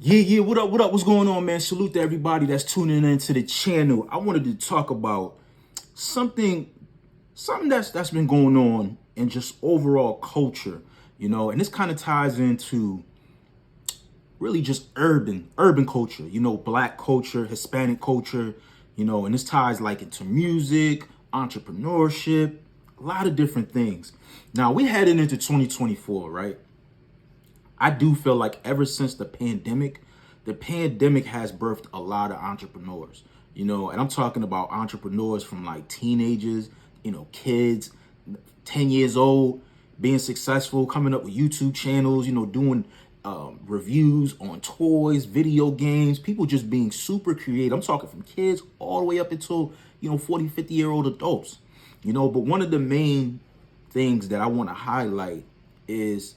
Yeah, what up, what's going on, man? Salute to everybody that's tuning into the channel. I wanted to talk about something, something that's been going on in just overall culture, and this kind of ties into really just urban culture, Black culture, Hispanic culture, and this ties like into music, entrepreneurship, a lot of different things. Now we heading into 2024, right? I do feel like ever since the pandemic has birthed a lot of entrepreneurs, and I'm talking about entrepreneurs from like teenagers, kids, 10 years old, being successful, coming up with YouTube channels, doing reviews on toys, video games, people just being super creative. I'm talking from kids all the way up until, 40, 50-year-old adults, but one of the main things that I want to highlight is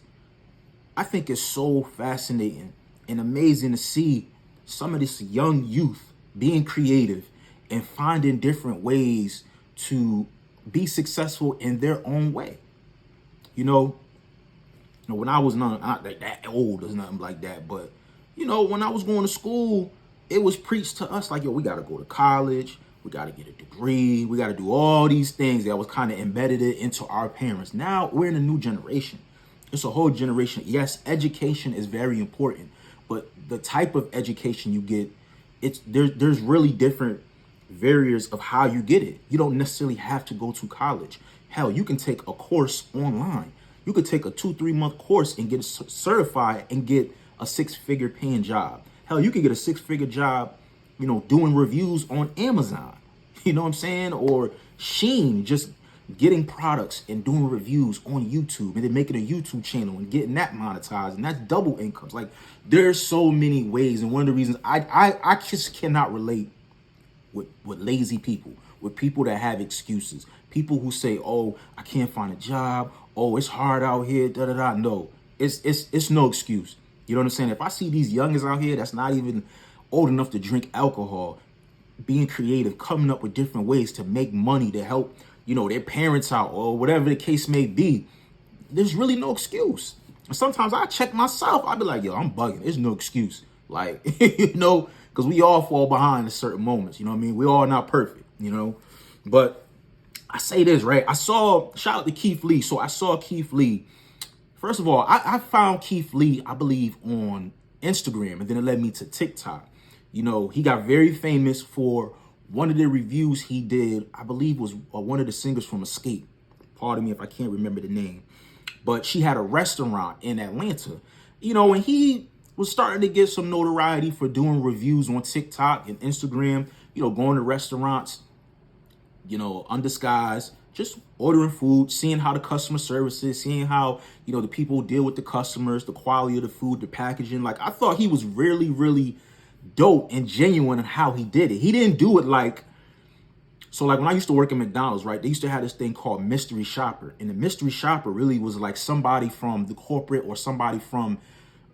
I think it's so fascinating and amazing to see some of this young youth being creative and finding different ways to be successful in their own way. When I was not that old or nothing like that, but when I was going to school, it was preached to us like, yo, we got to go to college, we got to get a degree, we got to do all these things that was kind of embedded into our parents. Now we're in a new generation. It's a whole generation. Yes, education is very important, but the type of education you get, there's really different barriers of how you get it. You don't necessarily have to go to college. Hell, you can take a course online. You could take a 2-3 month course and get certified and get a 6-figure paying job. Hell, you could get a 6-figure job, doing reviews on Amazon. You know what I'm saying? Or Shein, just getting products and doing reviews on YouTube and then making a YouTube channel and getting that monetized, and that's double incomes. Like, there's so many ways, and one of the reasons I just cannot relate with lazy people, with people that have excuses, people who say, oh, I can't find a job, oh, it's hard out here, da da da. No, it's no excuse. You know what I'm saying? If I see these youngins out here that's not even old enough to drink alcohol, being creative, coming up with different ways to make money to help, their parents out or whatever the case may be, there's really no excuse. And sometimes I check myself. I be like, yo, I'm bugging. There's no excuse. Like, because we all fall behind in certain moments. You know what I mean? We all not perfect, But I say this, right? Shout out to Keith Lee. So I saw Keith Lee. First of all, I found Keith Lee, I believe, on Instagram, and then it led me to TikTok. He got very famous for one of the reviews he did, I believe was one of the singers from Escape. Pardon me if I can't remember the name. But she had a restaurant in Atlanta, and he was starting to get some notoriety for doing reviews on TikTok and Instagram, going to restaurants, undisguised, just ordering food, seeing how the customer service is, seeing how, the people deal with the customers, the quality of the food, the packaging. Like, I thought he was really, really dope and genuine in how he did it. He didn't do it like when I used to work at McDonald's, right? They used to have this thing called mystery shopper. And the mystery shopper really was like somebody from the corporate or somebody from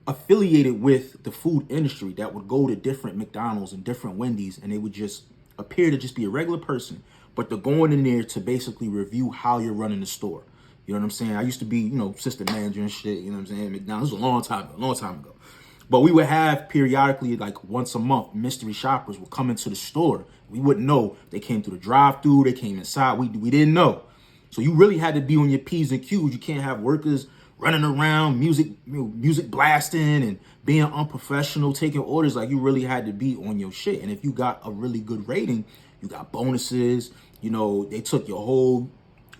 affiliated with the food industry that would go to different McDonald's and different Wendy's, and they would just appear to just be a regular person, but they're going in there to basically review how you're running the store. You know what I'm saying? I used to be, assistant manager and shit, you know what I'm saying? McDonald's was a long time ago. But we would have periodically, like once a month, mystery shoppers would come into the store. We wouldn't know. They came through the drive-thru, they came inside. We didn't know. So you really had to be on your P's and Q's. You can't have workers running around, music blasting and being unprofessional, taking orders. Like, you really had to be on your shit. And if you got a really good rating, you got bonuses. They took your whole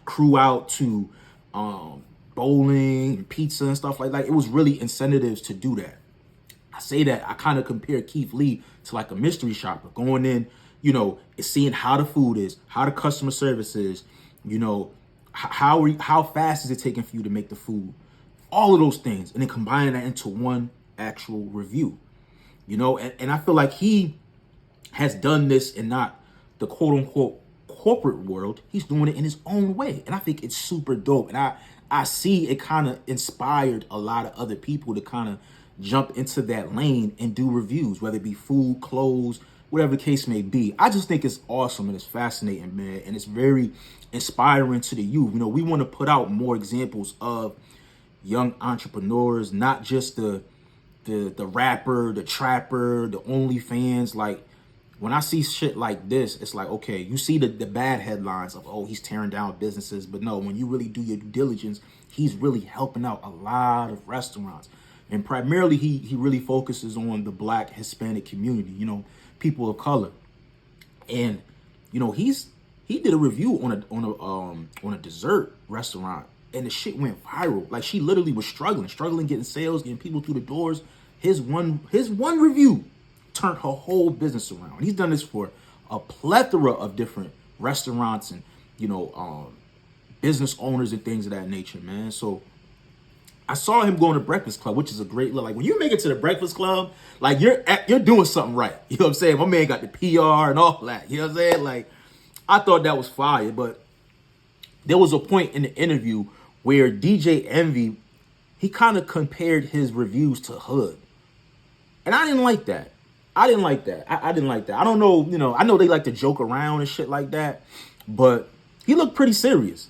crew out to bowling and pizza and stuff like that. It was really incentives to do that. I say that I kind of compare Keith Lee to like a mystery shopper going in, seeing how the food is, how the customer service is, how fast is it taking for you to make the food, all of those things, and then combining that into one actual review, and I feel like he has done this in not the quote unquote corporate world. He's doing it in his own way, and I think it's super dope. And I see it kind of inspired a lot of other people to kind of jump into that lane and do reviews, whether it be food, clothes, whatever the case may be. I just think it's awesome and it's fascinating, man. And it's very inspiring to the youth. We want to put out more examples of young entrepreneurs, not just the the rapper, the trapper, the OnlyFans. Like, when I see shit like this, it's like, okay, you see the bad headlines of, oh, he's tearing down businesses. But no, when you really do your due diligence, he's really helping out a lot of restaurants. And primarily, he really focuses on the Black Hispanic community, people of color. And, he did a review on a dessert restaurant, and the shit went viral. Like, she literally was struggling getting sales, getting people through the doors. His one review turned her whole business around. He's done this for a plethora of different restaurants and business owners and things of that nature, man. So I saw him going to Breakfast Club, which is a great look. Like, when you make it to the Breakfast Club, like, you're doing something right. You know what I'm saying? My man got the PR and all that. You know what I'm saying? Like, I thought that was fire. But there was a point in the interview where DJ Envy, he kind of compared his reviews to hood. And I didn't like that. I didn't like that. I don't know, I know they like to joke around and shit like that, but he looked pretty serious.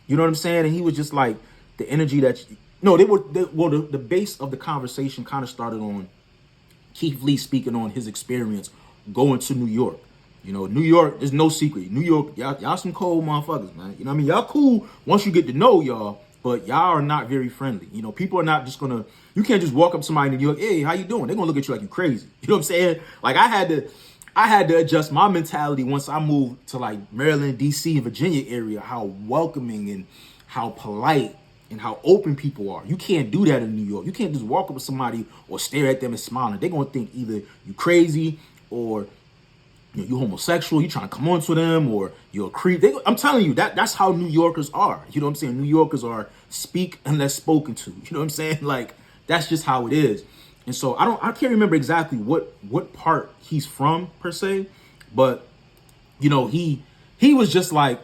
You know what I'm saying? And he was just like, the energy that, the base of the conversation kind of started on Keith Lee speaking on his experience going to New York. New York, there's no secret. New York, y'all some cold motherfuckers, man. You know what I mean? Y'all cool once you get to know y'all, but y'all are not very friendly. People are not just gonna, you can't just walk up to somebody in New York, hey, how you doing? They're gonna look at you like you crazy. You know what I'm saying? Like, I had to adjust my mentality once I moved to like Maryland, DC, and Virginia area, how welcoming and how polite and how open people are. You can't do that in New York. You can't just walk up to somebody or stare at them and smile. They're gonna think either you crazy or you homosexual, you trying to come on to them, or you're a creep. I'm telling you, that's how New Yorkers are. You know what I'm saying? New Yorkers are speak unless spoken to. You know what I'm saying? Like, that's just how it is. And so I can't remember exactly what part he's from per se, but he was just like,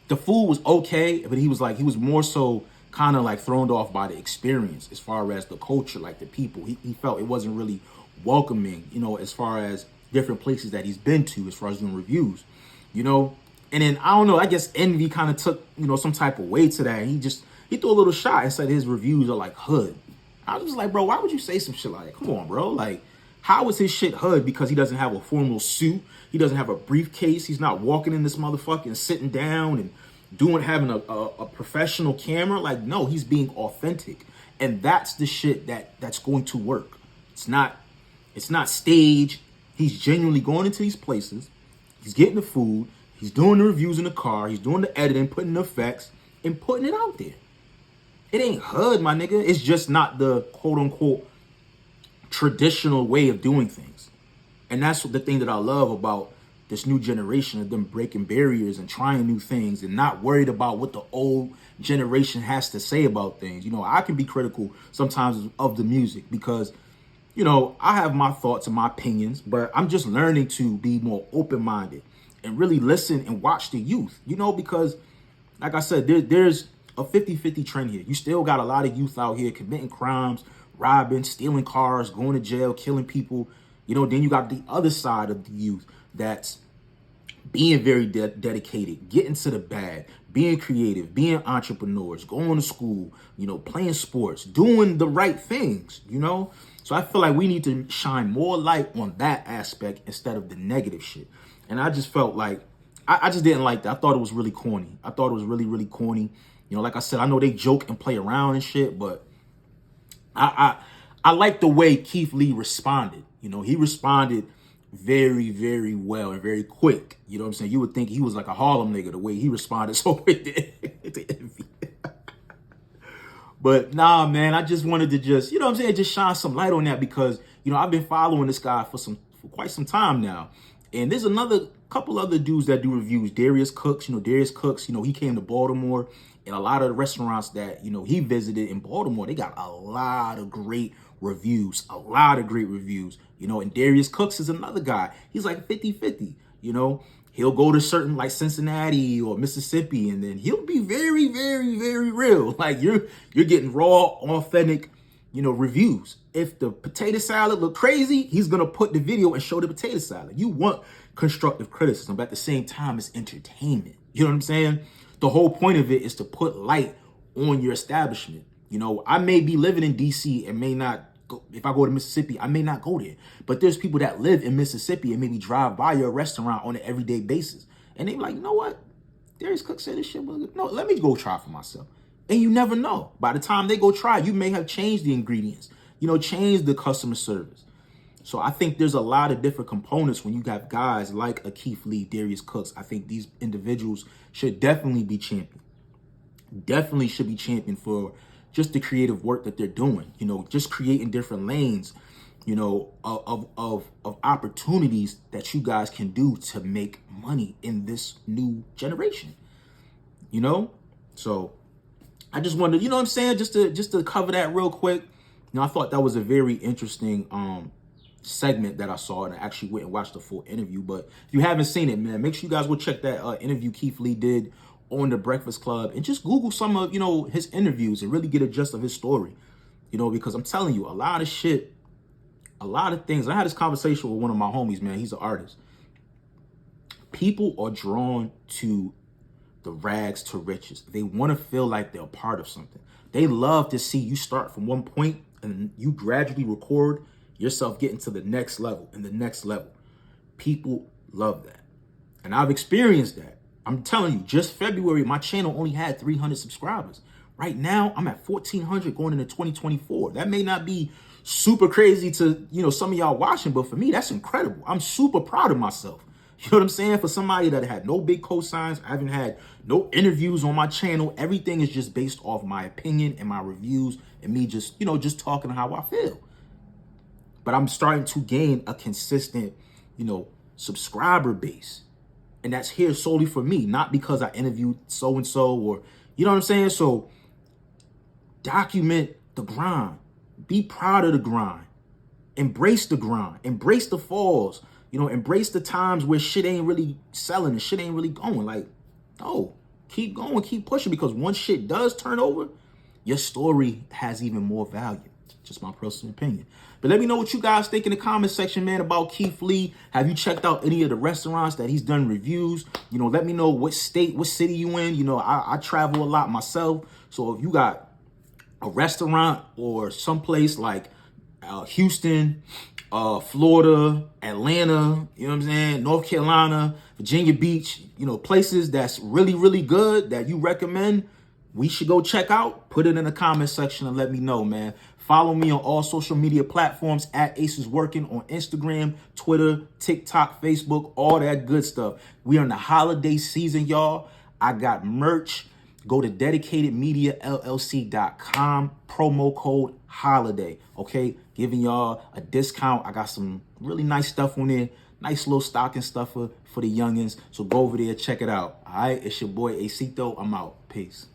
the food was okay, but he was more so kind of like thrown off by the experience as far as the culture, like the people. He felt it wasn't really welcoming, as far as different places that he's been to, as far as doing reviews, and then I don't know, I guess Envy kind of took, some type of way to that. And he threw a little shot and said his reviews are like hood. I was just like, bro, why would you say some shit like that? Come on, bro. Like, how is his shit hood? Because he doesn't have a formal suit. He doesn't have a briefcase. He's not walking in this motherfucker and sitting down and having a professional camera. Like, no, he's being authentic. And that's the shit that's going to work. It's not staged. He's genuinely going into these places. He's getting the food. He's doing the reviews in the car. He's doing the editing, putting the effects, and putting it out there. It ain't hood, my nigga. It's just not the quote unquote traditional way of doing things. And that's the thing that I love about this new generation of them breaking barriers and trying new things and not worried about what the old generation has to say about things. I can be critical sometimes of the music because I have my thoughts and my opinions, but I'm just learning to be more open-minded and really listen and watch the youth, because like I said, there's a 50-50 trend here. You still got a lot of youth out here committing crimes, robbing, stealing cars, going to jail, killing people. Then you got the other side of the youth that's being very dedicated, getting to the bag, being creative, being entrepreneurs, going to school, playing sports, doing the right things, So I feel like we need to shine more light on that aspect instead of the negative shit. And I just felt like, I just didn't like that. I thought it was really corny. I thought it was really, really corny. Like I said, I know they joke and play around and shit, but I like the way Keith Lee responded. He responded very, very well and very quick. You know what I'm saying? You would think he was like a Harlem nigga the way he responded so quick to Envy. But nah, man, I just wanted to just shine some light on that because, I've been following this guy for quite some time now. And there's another couple other dudes that do reviews. Darius Cooks, he came to Baltimore, and a lot of the restaurants that, he visited in Baltimore, they got a lot of great reviews, and Darius Cooks is another guy. He's like 50-50, He'll go to certain like Cincinnati or Mississippi, and then he'll be very, very, very real. Like you're getting raw, authentic, reviews. If the potato salad look crazy, he's gonna put the video and show the potato salad. You want constructive criticism, but at the same time, it's entertainment. You know what I'm saying? The whole point of it is to put light on your establishment. I may be living in DC and may not if I go to Mississippi, I may not go there. But there's people that live in Mississippi and maybe drive by your restaurant on an everyday basis. And they be like, you know what? Darius Cook said this shit was good. No, let me go try for myself. And you never know. By the time they go try, you may have changed the ingredients, changed the customer service. So I think there's a lot of different components when you got guys like a Keith Lee, Darius Cooks. I think these individuals should definitely be championed. Definitely should be championed for just the creative work that they're doing. Just creating different lanes, of opportunities that you guys can do to make money in this new generation. So I just wanted, what I'm saying, just to cover that real quick. I thought that was a very interesting segment that I saw, and I actually went and watched the full interview. But if you haven't seen it, man, make sure you guys go check that interview Keith Lee did on the Breakfast Club, and just Google some of his interviews and really get a gist of his story. Because I'm telling you, a lot of shit, a lot of things. I had this conversation with one of my homies, man. He's an artist. People are drawn to the rags to riches. They want to feel like they're a part of something. They love to see you start from one point and you gradually record yourself getting to the next level and the next level. People love that. And I've experienced that. I'm telling you, just February, my channel only had 300 subscribers. Right now, I'm at 1,400 going into 2024. That may not be super crazy to, some of y'all watching, but for me, that's incredible. I'm super proud of myself. You know what I'm saying? For somebody that had no big cosigns, I haven't had no interviews on my channel. Everything is just based off my opinion and my reviews and me just, just talking how I feel. But I'm starting to gain a consistent, subscriber base. And that's here solely for me, not because I interviewed so-and-so or, you know what I'm saying? So document the grind. Be proud of the grind. Embrace the grind. Embrace the falls. Embrace the times where shit ain't really selling and shit ain't really going. Like, no, keep going, keep pushing, because once shit does turn over, your story has even more value. Just my personal opinion. But let me know what you guys think in the comment section, man, about Keith Lee. Have you checked out any of the restaurants that he's done reviews? Let me know what state, what city you in. I travel a lot myself. So if you got a restaurant or someplace like Houston, Florida, Atlanta, you know what I'm saying, North Carolina, Virginia Beach, places that's really, really good that you recommend we should go check out, put it in the comment section and let me know, man. Follow me on all social media platforms at Ace is Working on Instagram, Twitter, TikTok, Facebook, all that good stuff. We are in the holiday season, y'all. I got merch. Go to DedicatedMediaLLC.com, promo code HOLIDAY, okay? Giving y'all a discount. I got some really nice stuff on there. Nice little stocking stuffer for the youngins. So go over there, check it out. All right, it's your boy Acito. I'm out. Peace.